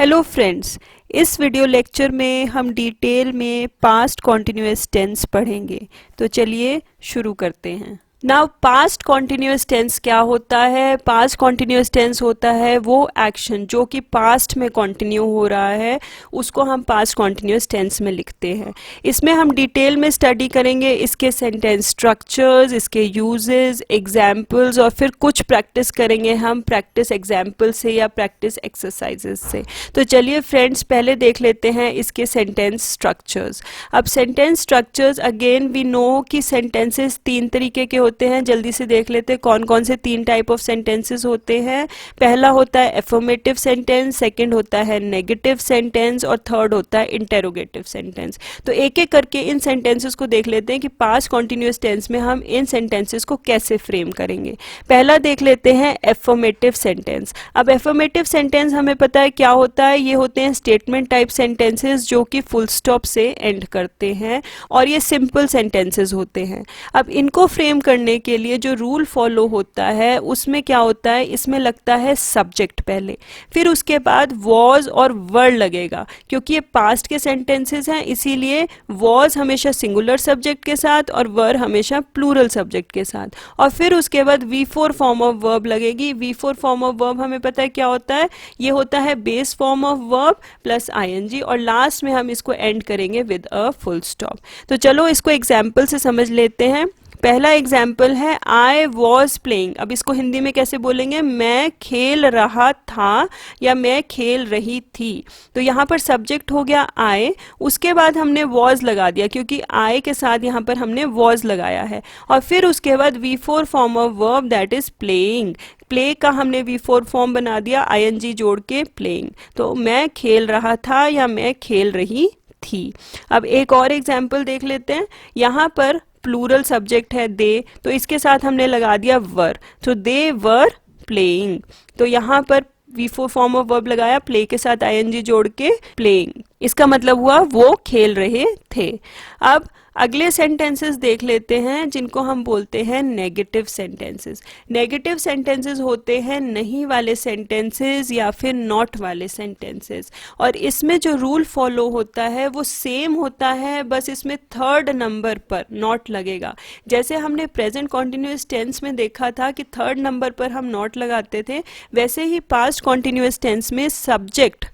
Hello friends, इस video lecture में हम डिटेल में पास्ट कॉन्टिन्यूअस टेंस पढ़ेंगे। तो चलिए शुरू करते हैं। नाउ पास्ट कॉन्टिन्यूअस टेंस क्या होता है? पास्ट कॉन्टिन्यूअस टेंस होता है वो एक्शन जो कि पास्ट में कंटिन्यू हो रहा है, उसको हम पास्ट कॉन्टिन्यूअस टेंस में लिखते हैं। इसमें हम डिटेल में स्टडी करेंगे इसके सेंटेंस स्ट्रक्चर्स, इसके यूजेस, एग्जाम्पल्स और फिर कुछ प्रैक्टिस करेंगे हम प्रैक्टिस एग्जाम्पल से या प्रैक्टिस एक्सरसाइजेस से। तो चलिए फ्रेंड्स, पहले देख लेते हैं इसके सेंटेंस स्ट्रक्चर्स। अब sentence structures again we know कि सेंटेंसेस तीन तरीके के होते हैं। जल्दी से देख लेते हैं कौन कौन से तीन टाइप ऑफ सेंटेंसेस होते हैं। पहला होता है एफर्मेटिव सेंटेंस, सेकंड होता है नेगेटिव सेंटेंस और थर्ड होता है इंटेरोगेटिव सेंटेंस। तो एक एक करके इन सेंटेंसेस को देख लेते हैं कि पास्ट कॉन्टिन्यूअस टेंस में हम इन सेंटेंसेस को कैसे फ्रेम करेंगे। पहला देख लेते हैं एफर्मेटिव सेंटेंस। अब एफर्मेटिव सेंटेंस हमें पता है क्या होता है, ये होते हैं स्टेटमेंट टाइप सेंटेंसेस जो कि फुल स्टॉप से एंड करते हैं और ये सिंपल सेंटेंसेस होते हैं। अब इनको फ्रेम करने के लिए जो रूल फॉलो होता है उसमें क्या होता है, इसमें लगता है सब्जेक्ट पहले, फिर उसके बाद वॉज और वर लगेगा। क्योंकि ये पास्ट के सेंटेंसेस हैं इसीलिए वॉज हमेशा सिंगुलर सब्जेक्ट के साथ और वर हमेशा प्लूरल सब्जेक्ट के साथ। और फिर उसके बाद V4 फॉर्म ऑफ वर्ब लगेगी। V4 फॉर्म ऑफ वर्ब हमें पता है क्या होता है, ये होता है base form of verb plus ing और लास्ट में हम इसको एंड करेंगे विद अ फुल स्टॉप। तो चलो इसको एग्जाम्पल से समझ लेते हैं। पहला एग्जाम्पल है आई वॉज प्लेइंग। अब इसको हिंदी में कैसे बोलेंगे, मैं खेल रहा था या मैं खेल रही थी। तो यहाँ पर सब्जेक्ट हो गया आई, उसके बाद हमने वॉज लगा दिया क्योंकि आई के साथ यहाँ पर हमने वॉज लगाया है। और फिर उसके बाद V4 form of verb that is playing. Play का हमने V4 फॉर्म बना दिया ing जोड़ के प्लेइंग। तो मैं खेल रहा था या मैं खेल रही थी। अब एक और एग्जाम्पल देख लेते हैं। यहाँ पर प्लूरल सब्जेक्ट है दे, तो इसके साथ हमने लगा दिया वर, तो दे वर प्लेइंग। तो यहाँ पर V4 फॉर्म ऑफ वर्ब लगाया, प्ले के साथ ing जोड़ के प्लेइंग, इसका मतलब हुआ वो खेल रहे थे। अब अगले सेंटेंसेस देख लेते हैं जिनको हम बोलते हैं नेगेटिव सेंटेंसेस। नेगेटिव सेंटेंसेस होते हैं नहीं वाले सेंटेंसेस या फिर नॉट वाले सेंटेंसेस। और इसमें जो रूल फॉलो होता है वो सेम होता है, बस इसमें थर्ड नंबर पर नॉट लगेगा। जैसे हमने प्रेजेंट कॉन्टिन्यूअस टेंस में देखा था कि थर्ड नंबर पर हम नॉट लगाते थे, वैसे ही पास्ट कॉन्टिन्यूअस टेंस में सब्जेक्ट,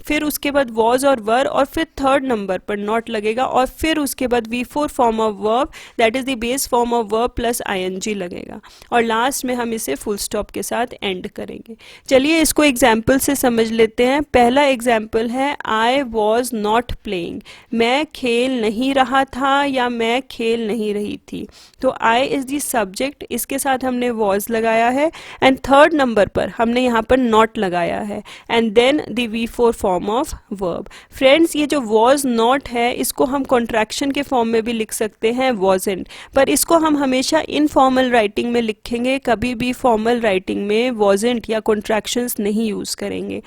फिर उसके बाद वॉज और वर और फिर थर्ड नंबर पर नॉट लगेगा और फिर उसके बाद V4 form of verb that is the base form of verb plus ing लगेगा और लास्ट में हम इसे फुल स्टॉप के साथ एंड करेंगे। चलिए इसको एग्जाम्पल से समझ लेते हैं। पहला एग्जाम्पल है आई वॉज नॉट प्लेइंग। मैं खेल नहीं रहा था या मैं खेल नहीं रही थी। तो आई इज द सब्जेक्ट, इसके साथ हमने वॉज लगाया है एंड थर्ड नंबर पर हमने यहाँ पर नॉट लगाया है and then the V4 form of verb. Friends, ये जो वॉज नॉट है इसको हम कॉन्ट्रैक्शन के फॉर्म में भी लिख सकते हैं वॉजेंट, पर इसको हम हमेशा इनफॉर्मल राइटिंग में लिखेंगे, कभी भी फॉर्मल राइटिंग में वॉजेंट या कॉन्ट्रैक्शंस नहीं यूज करेंगे।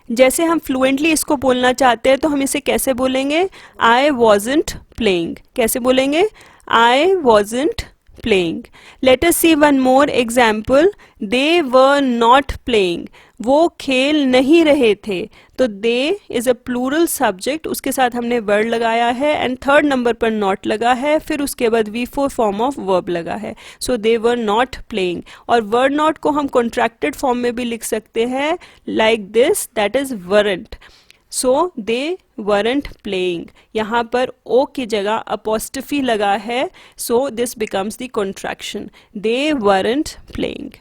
जैसे हम फ्लुएंटली इसको बोलना चाहते हैं तो हम इसे कैसे बोलेंगे, आई वॉजेंट प्लेइंग। कैसे बोलेंगे, I wasn't playing. Let us see one more example. They were not playing. वो खेल नहीं रहे थे। तो they is a plural subject, उसके साथ हमने word लगाया है एंड थर्ड नंबर पर not लगा है, फिर उसके बाद V4 फॉर्म ऑफ verb लगा है। So they were not playing। और were not को हम contracted फॉर्म में भी लिख सकते हैं like this, that is weren't। So they weren't playing। यहाँ पर O की जगह apostrophe लगा है, so this becomes the contraction। They weren't playing।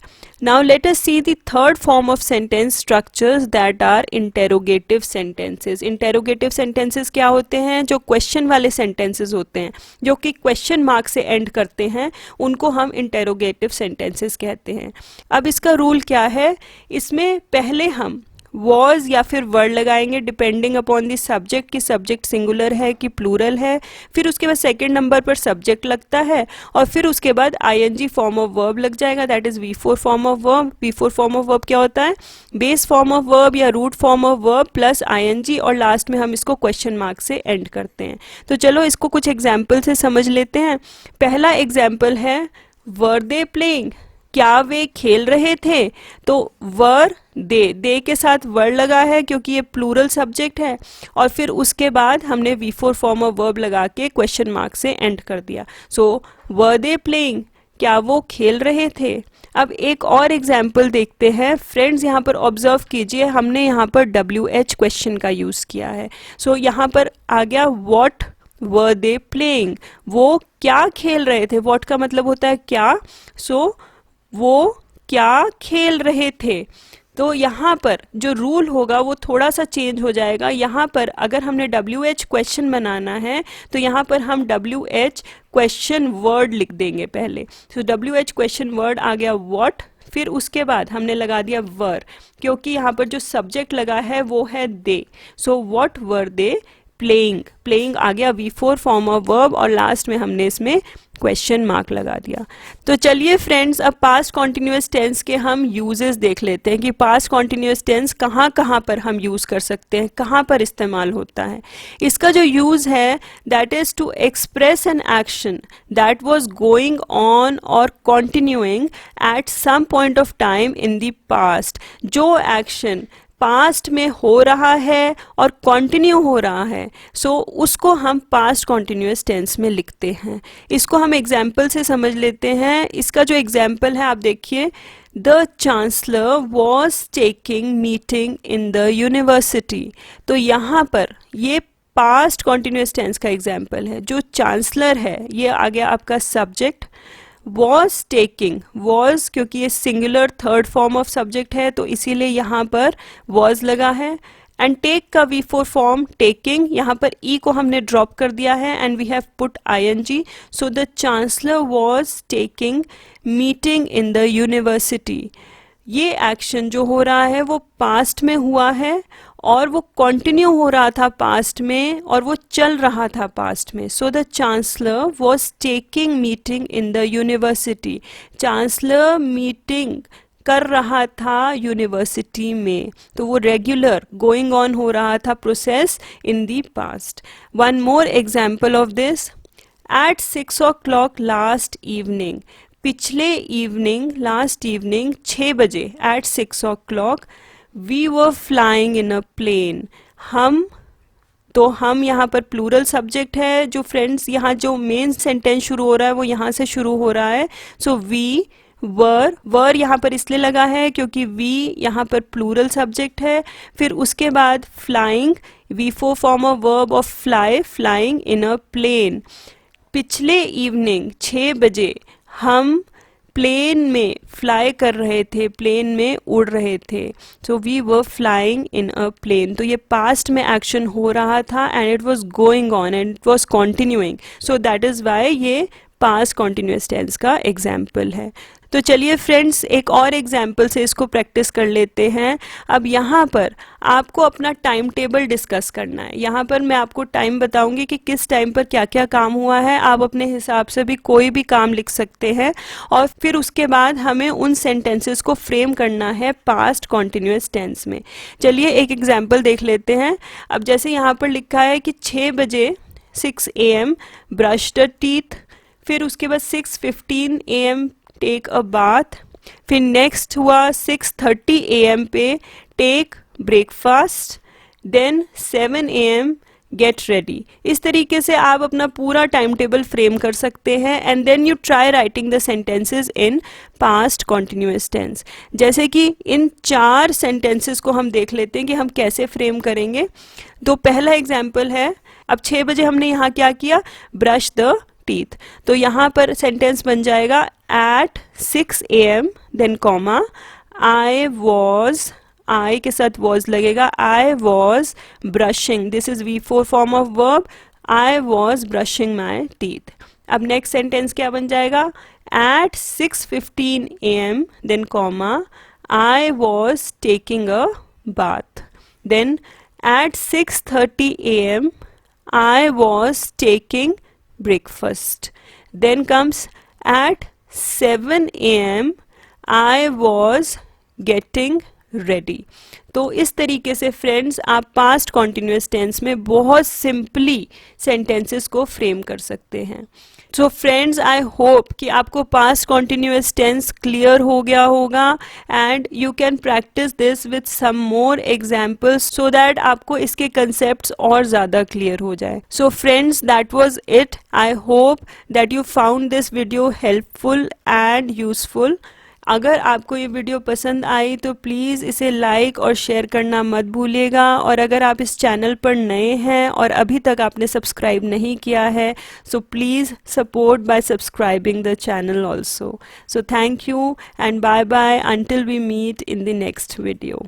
Now let us see the third form of sentence structures that are interrogative sentences। Interrogative sentences क्या होते हैं, जो क्वेश्चन वाले sentences होते हैं, जो कि क्वेश्चन मार्क से एंड करते हैं, उनको हम interrogative sentences कहते हैं। अब इसका रूल क्या है, इसमें पहले हम वॉज या फिर वर्ड लगाएंगे डिपेंडिंग अपॉन द सब्जेक्ट कि सब्जेक्ट सिंगुलर है कि प्लूरल है। फिर उसके बाद सेकंड नंबर पर सब्जेक्ट लगता है और फिर उसके बाद ing फॉर्म ऑफ वर्ब लग जाएगा that is V4 form of verb. V4 form of verb क्या होता है, बेस फॉर्म ऑफ वर्ब या root form of verb plus ing और लास्ट में हम इसको क्वेश्चन मार्क से एंड करते हैं। तो चलो इसको कुछ एग्जाम्पल से समझ लेते हैं। पहला एग्जाम्पल है वर दे प्लेइंग। क्या वे खेल रहे थे? तो वर दे के साथ वर लगा है क्योंकि ये प्लूरल सब्जेक्ट है, और फिर उसके बाद हमने V4 फॉर्म ऑफ वर्ब लगा के क्वेश्चन मार्क से एंड कर दिया. सो वर दे प्लेइंग, क्या वो खेल रहे थे? अब एक और एग्जाम्पल देखते हैं. फ्रेंड्स यहाँ पर ऑब्जर्व कीजिए, हमने यहाँ पर WH क्वेश्चन का यूज़ किया है. सो यहाँ पर आ गया व्हाट वर दे प्लेइंग, वो क्या खेल रहे थे. व्हाट का मतलब होता है क्या, सो वो क्या खेल रहे थे. तो यहाँ पर जो रूल होगा वो थोड़ा सा चेंज हो जाएगा. यहाँ पर अगर हमने WH क्वेश्चन बनाना है तो यहाँ पर हम WH क्वेश्चन वर्ड लिख देंगे पहले. सो WH क्वेश्चन वर्ड आ गया व्हाट, फिर उसके बाद हमने लगा दिया वर, क्योंकि यहाँ पर जो सब्जेक्ट लगा है वो है they. So what were they playing, playing आ गया V4 फॉर्म ऑफ वर्ब, और लास्ट में हमने इसमें क्वेश्चन मार्क लगा दिया. तो चलिए फ्रेंड्स, अब पास्ट कॉन्टिन्यूअस टेंस के हम यूजेस देख लेते हैं कि पास्ट कॉन्टिन्यूअस टेंस कहाँ कहाँ पर हम यूज़ कर सकते हैं, कहाँ पर इस्तेमाल होता है. इसका जो यूज़ है that is to express an action that was going on और continuing at some point of time in the past. जो एक्शन पास्ट में हो रहा है और कंटिन्यू हो रहा है, सो उसको हम पास्ट कॉन्टिन्यूअस टेंस में लिखते हैं. इसको हम एग्जाम्पल से समझ लेते हैं. इसका जो एग्जाम्पल है आप देखिए, the chancellor was taking meeting in the university. तो यहाँ पर ये पास्ट कॉन्टिन्यूअस टेंस का एग्जाम्पल है. जो चांसलर है ये आ गया आपका सब्जेक्ट, वॉज टेकिंग, वॉज क्योंकि ये singular third form of subject है तो इसीलिए यहाँ पर वॉज लगा है. एंड टेक का V4 फॉर्म टेकिंग, यहाँ पर ई को हमने ड्रॉप कर दिया है and we have put ING. So the chancellor was taking meeting in the university. ये एक्शन जो हो रहा है वो पास्ट में हुआ है और वो कंटिन्यू हो रहा था पास्ट में और वो चल रहा था पास्ट में. सो the chancellor was taking meeting in the university. Chancellor meeting कर रहा था यूनिवर्सिटी में, तो वो रेगुलर गोइंग ऑन हो रहा था process in the past. One more example of this, at 6 o'clock last evening. पिछले इवनिंग, लास्ट इवनिंग 6 बजे, at 6 o'clock we were flying in a plane. हम यहाँ पर प्लूरल सब्जेक्ट है. जो फ्रेंड्स यहाँ जो मेन सेंटेंस शुरू हो रहा है वो यहाँ से शुरू हो रहा है. सो वी वर यहाँ पर इसलिए लगा है क्योंकि वी यहाँ पर प्लूरल सब्जेक्ट है. फिर उसके बाद flying, V4 form of verb of fly, flying in a plane. पिछले इवनिंग 6 बजे हम प्लेन में फ्लाई कर रहे थे, प्लेन में उड़ रहे थे. So we were flying in a plane. तो ये पास्ट में एक्शन हो रहा था and it was going on and it was continuing. So that is why ये पास्ट कॉन्टिन्यूअस टेंस का एग्जाम्पल है. तो चलिए फ्रेंड्स, एक और एग्जाम्पल से इसको प्रैक्टिस कर लेते हैं. अब यहाँ पर आपको अपना टाइम टेबल डिस्कस करना है. यहाँ पर मैं आपको टाइम बताऊंगी कि किस टाइम पर क्या क्या काम हुआ है. आप अपने हिसाब से भी कोई भी काम लिख सकते हैं और फिर उसके बाद हमें उन सेंटेंसेस को फ्रेम करना है पास्ट कॉन्टिन्यूअस टेंस में. चलिए एक एग्जाम्पल देख लेते हैं. अब जैसे यहाँ पर लिखा है कि 6 बजे 6 AM ब्रश द टीथ. फिर उसके बाद 6:15 AM टेक अ बाथ. फिर नेक्स्ट हुआ 6:30 AM पे take breakfast. Then 7 AM get ready. इस तरीके से आप अपना पूरा टाइम टेबल फ्रेम कर सकते हैं and then you try writing the sentences in past continuous tense. जैसे कि इन 4 सेंटेंसेस को हम देख लेते हैं कि हम कैसे फ्रेम करेंगे. तो पहला एग्जाम्पल है, अब 6 बजे हमने यहाँ क्या किया, ब्रश द टीथ. तो यहाँ पर सेंटेंस बन जाएगा at 6 AM then comma I के साथ वॉज लगेगा, I was brushing. This is V4 form of verb, I was brushing my teeth. अब नेक्स्ट सेंटेंस क्या बन जाएगा, at 6:15 AM then comma I was taking a bath. Then at 6:30 AM I was taking breakfast. Then comes at 7 AM I was getting ready. तो इस तरीके से friends आप past continuous tense में बहुत सिंपली सेंटेंसेस को फ्रेम कर सकते हैं. सो फ्रेंड्स, आई होप कि आपको पास्ट कॉन्टिन्यूअस टेंस क्लियर हो गया होगा and you can practice this with some more examples so that आपको इसके कंसेप्ट्स और ज़्यादा क्लियर हो जाए. So friends, that was it. I hope that you found this video helpful and useful. अगर आपको ये वीडियो पसंद आई तो प्लीज़ इसे लाइक और शेयर करना मत भूलिएगा. और अगर आप इस चैनल पर नए हैं और अभी तक आपने सब्सक्राइब नहीं किया है, so please support by subscribing the channel also. So thank you and bye bye until we meet in the next video.